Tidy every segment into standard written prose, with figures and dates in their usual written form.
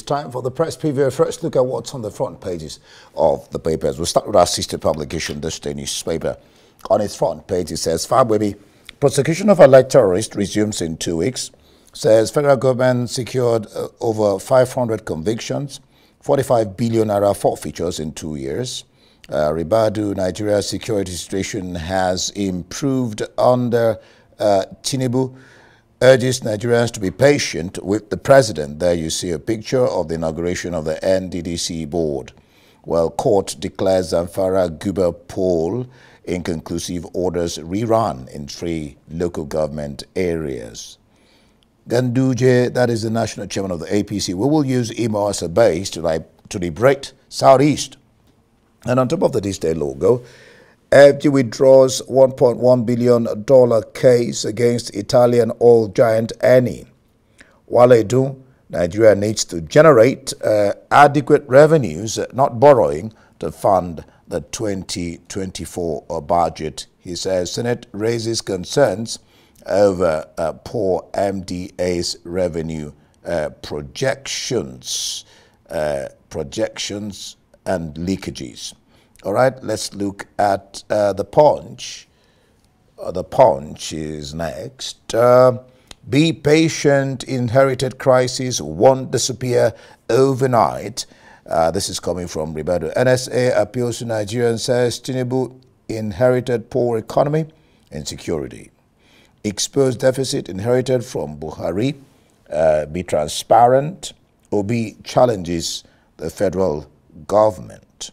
It's time for the press preview. First, look at what's on the front pages of the papers. We'll start with our sister publication, this day newspaper. On its front page, it says, Fagbemi, prosecution of alleged terrorist resumes in 2 weeks. Says federal government secured over 500 convictions, 45 billion naira forfeitures in 2 years. Ribadu, Nigeria's security situation has improved under Tinubu. Urges Nigerians to be patient with the president. There you see a picture of the inauguration of the NDDC board. Well, court declares Zamfara Guber poll inconclusive, orders rerun in 3 local government areas. Ganduje, that is the national chairman of the APC, we will use Imo as a base to liberate Southeast. And on top of the This Day logo, FG withdraws $1.1 billion case against Italian oil giant Eni. Wale do, Nigeria needs to generate adequate revenues, not borrowing, to fund the 2024 budget. He says Senate raises concerns over poor MDA's revenue projections and leakages. All right, let's look at the Punch. The Punch is next. Be patient, inherited crisis won't disappear overnight. This is coming from Ribadu. NSA appeals to Nigerians, says Tinubu inherited poor economy and security. Exposed deficit inherited from Buhari. Be transparent. Obi challenges the federal government.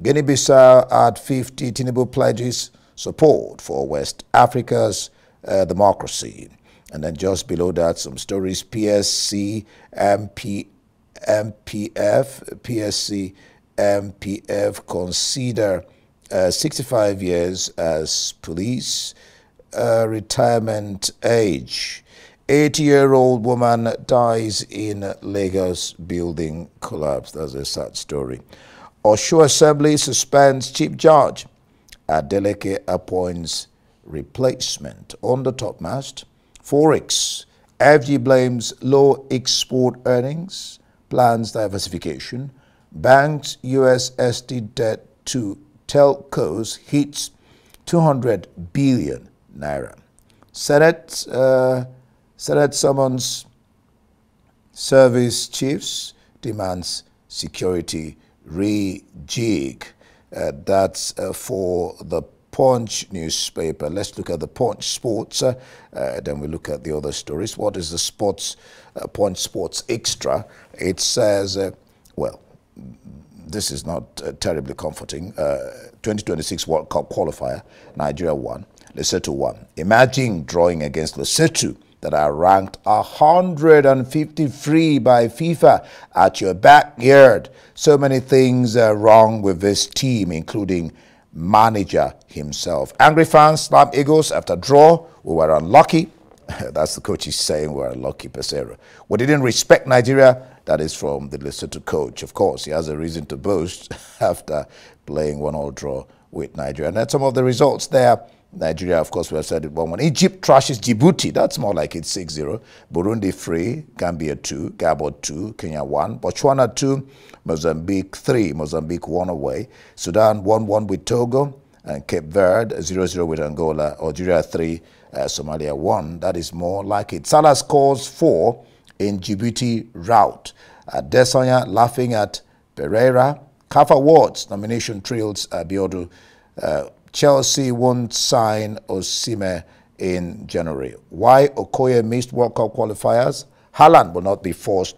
Guinea-Bissau at 50, Tinubu pledges support for West Africa's democracy. And then just below that, some stories, PSC, MPF consider 65 years as police retirement age. 80-year-old woman dies in Lagos building collapse. That's a sad story. Osho Assembly suspends chief judge. Adeleke appoints replacement. On the top mast, Forex. FG blames low export earnings, plans diversification. Banks USSD debt to telcos hits 200 billion naira. Senate summons service chiefs, demands security rejig. That's for the Punch newspaper. Let's look at the Punch Sports. Then we look at the other stories. What is the sports? Punch Sports Extra. It says, well, this is not terribly comforting. 2026 World Cup qualifier. Nigeria won. Lesotho won. Imagine drawing against Lesotho, that are ranked 153 by FIFA at your backyard. So many things are wrong with this team, including manager himself. Angry fans slam Eagles after draw. We were unlucky. That's the coach is saying we're unlucky, Pesero. We didn't respect Nigeria. That is from the Lesotho coach. Of course, he has a reason to boast after playing 1-1 draw with Nigeria. And that's some of the results there. Nigeria, of course, we have said it 1-1. Egypt trashes Djibouti. That's more like it's 6-0. Burundi 3, Gambia 2, Gabon 2, Kenya 1, Botswana 2, Mozambique 3. Mozambique 1 away. Sudan 1-1 with Togo, and Cape Verde 0-0 with Angola. Algeria 3, Somalia 1. That is more like it. Salah scores 4 in Djibouti rout. Desanya laughing at Pereira. CAF Awards nomination trails Biodu. Chelsea won't sign Osimhen in January. Why Okoye missed World Cup qualifiers? Haaland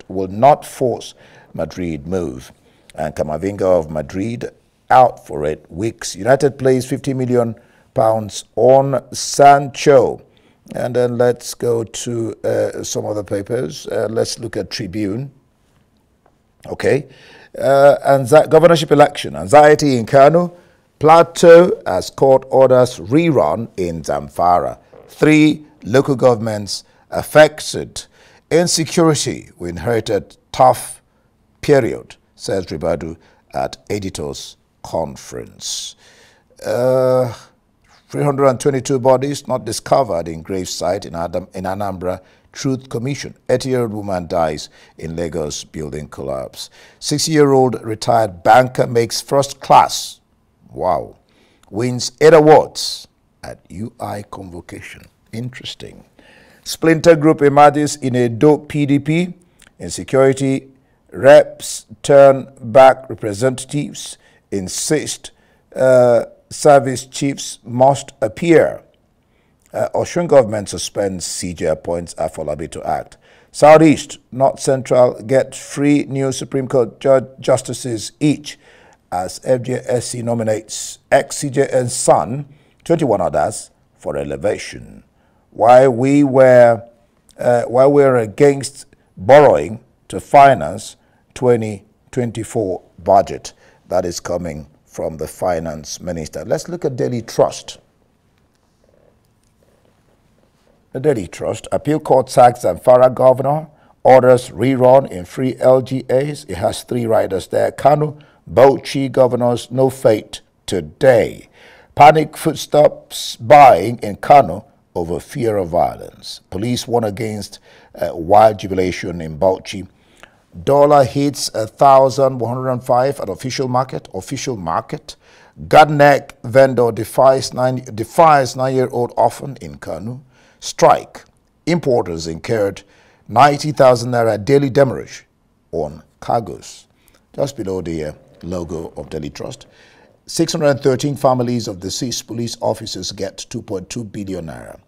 will not force Madrid move. And Camavinga of Madrid out for 8 weeks. United plays £50 million on Sancho. And then let's go to some other papers. Let's look at Tribune. Okay. Governorship election. Anxiety in Kano. Plateau as court orders rerun in Zamfara. 3 local governments affected. Insecurity, we inherited tough period, says Ribadu at editors' conference. 322 bodies not discovered in gravesite in Anambra. Truth Commission. 80-year-old woman dies in Lagos building collapse. 60-year-old retired banker makes first class. Wow. Wins 8 awards at UI convocation. Interesting. Splinter group emerges in a dope PDP. Insecurity reps turn back representatives. Insist service chiefs must appear. Osun government suspends CJ appoints Afolabi to act. Southeast, North Central get 3 new Supreme Court justices each as FJSC nominates ex-CJ and son, 21 others, for elevation. While we were against borrowing to finance 2024 budget. That is coming from the finance minister. Let's look at Daily Trust. The Daily Trust. Appeal court sacks Zamfara governor. Orders rerun in 3 LGAs. It has 3 riders there. Kano, Bauchi governors, no fate today. Panic footsteps buying in Kano over fear of violence. Police warn against wild jubilation in Bauchi. Dollar hits 1,105 at official market. Garden vendor defies 9-year-old orphan in Kano. Strike. Importers incurred 90,000 naira daily demurrage on cargoes. Just below the logo of Daily Trust. 613 families of deceased police officers get 2.2 billion naira.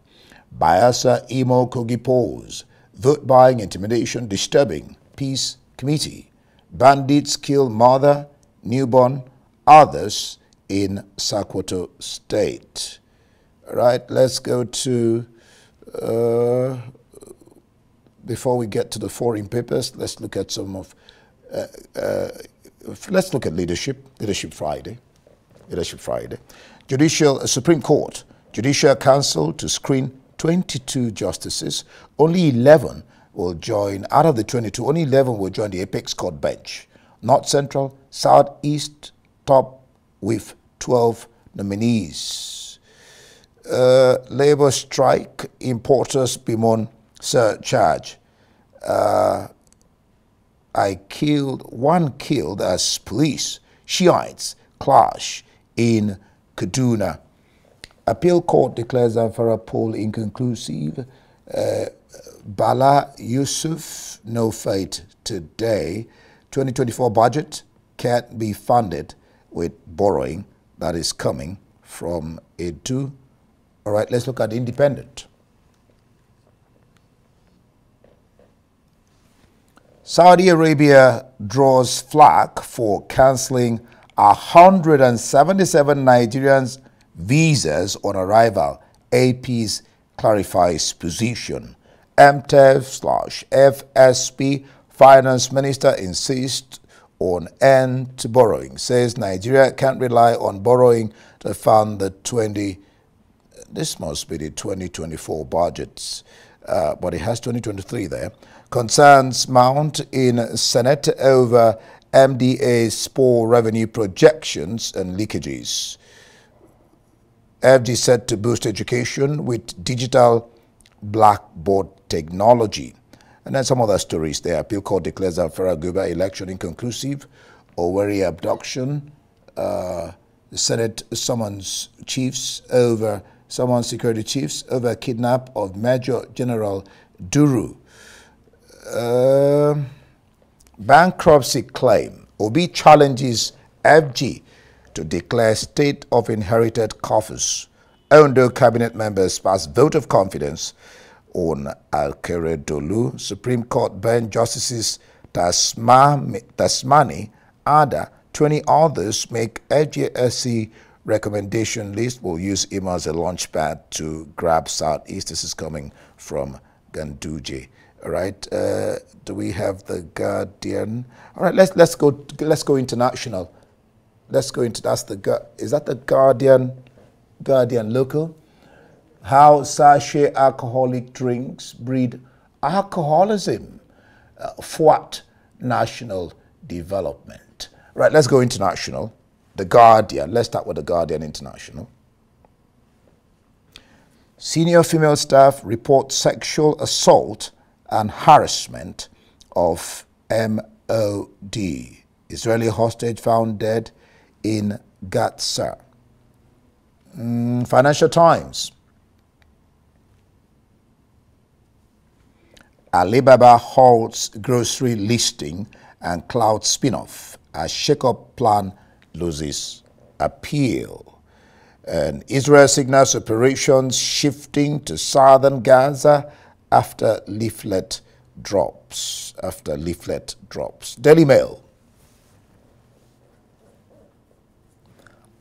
Bayelsa Imo Kogi polls. Vote buying, intimidation, disturbing. Peace Committee. Bandits kill mother, newborn, others in Sokoto State. All right, let's go to, before we get to the foreign papers, let's look at some of, let's look at Leadership Friday. Supreme Court, Judicial Council to screen 22 justices. Only 11 will join, out of the 22, only 11 will join the Apex Court bench. North Central, Southeast, top with 12 nominees. Labor strike, importers bemoan surcharge. One killed as police, Shiites clash in Kaduna. Appeal court declares Zamfara poll inconclusive. Bala Yusuf, no fate today. 2024 budget can't be funded with borrowing that is coming from Edu. All right, let's look at Independent. Saudi Arabia draws flag for cancelling 177 Nigerians' visas on arrival. AP's clarifies position. MTEF/FSP finance minister insists on end to borrowing. Says Nigeria can't rely on borrowing to fund the 2024 budgets. But it has 2023 there. Concerns mount in Senate over MDA's poor revenue projections and leakages. FD set to boost education with digital blackboard technology. And then some other stories there. Appeal court declares Zamfara Guba election inconclusive. Owerri abduction. The Senate summons security chiefs over kidnap of Major General Duru. Bankruptcy claim. Obi challenges FG to declare state of inherited coffers. Ondo cabinet members pass vote of confidence on Alkere Dolu. Supreme Court bench justices Tasmani, Ada, 20 others make FJSC recommendation list. Will use him as a launch pad to grab Southeast. This is coming from Ganduje. All right. Do we have the Guardian? All right. Let's go international. Let's go into is that the Guardian local? How sachet alcoholic drinks breed alcoholism. Thwart national development. Right. Let's go international. The Guardian. Let's start with the Guardian International. Senior female staff report sexual assault and harassment of MOD. Israeli hostage found dead in Gaza. Financial Times. Alibaba halts grocery listing and cloud spin-off as shake-up plan loses appeal. And Israel signals operations shifting to southern Gaza after leaflet drops. Daily Mail.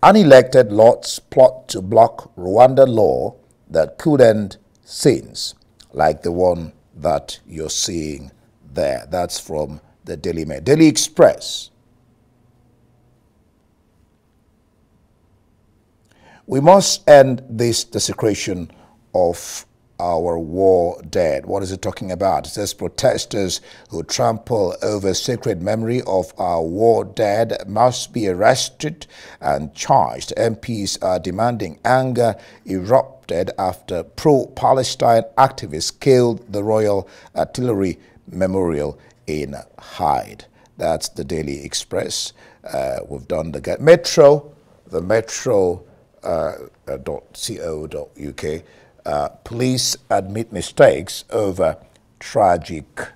Unelected Lots plot to block Rwanda law that could end sins like the one that you're seeing there. That's from the Daily Mail. Daily Express. We must end this desecration of our war dead. What is it talking about? It says protesters who trample over sacred memory of our war dead must be arrested and charged. MPs are demanding. Anger erupted after pro-Palestine activists killed the Royal Artillery Memorial in Hyde. That's the Daily Express. We've done the Metro, the metro.co.uk. Police admit mistakes over tragic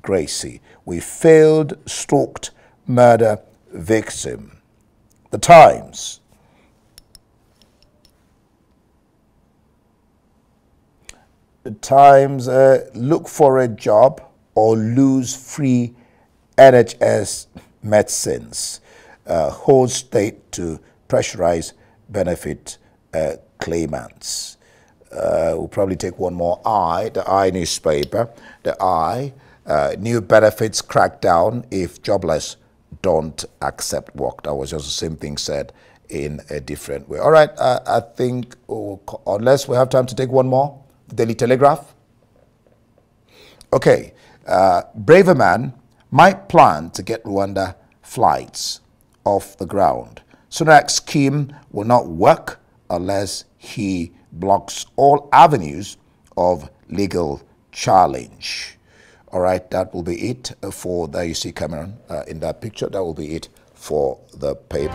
Gracie. We failed stalked murder victim. The Times. The Times, look for a job or lose free NHS medicines. Holds state to pressurize benefit claimants. We'll probably take one more. The I newspaper. The I, new benefits crackdown if jobless don't accept work. That was just the same thing said in a different way. All right, I think, unless we have time to take one more, the Daily Telegraph. Okay, braver man might plan to get Rwanda flights off the ground. Sunak's scheme will not work unless he blocks all avenues of legal challenge. All right, that will be it for, there you see Cameron in that picture. That will be it for the paper.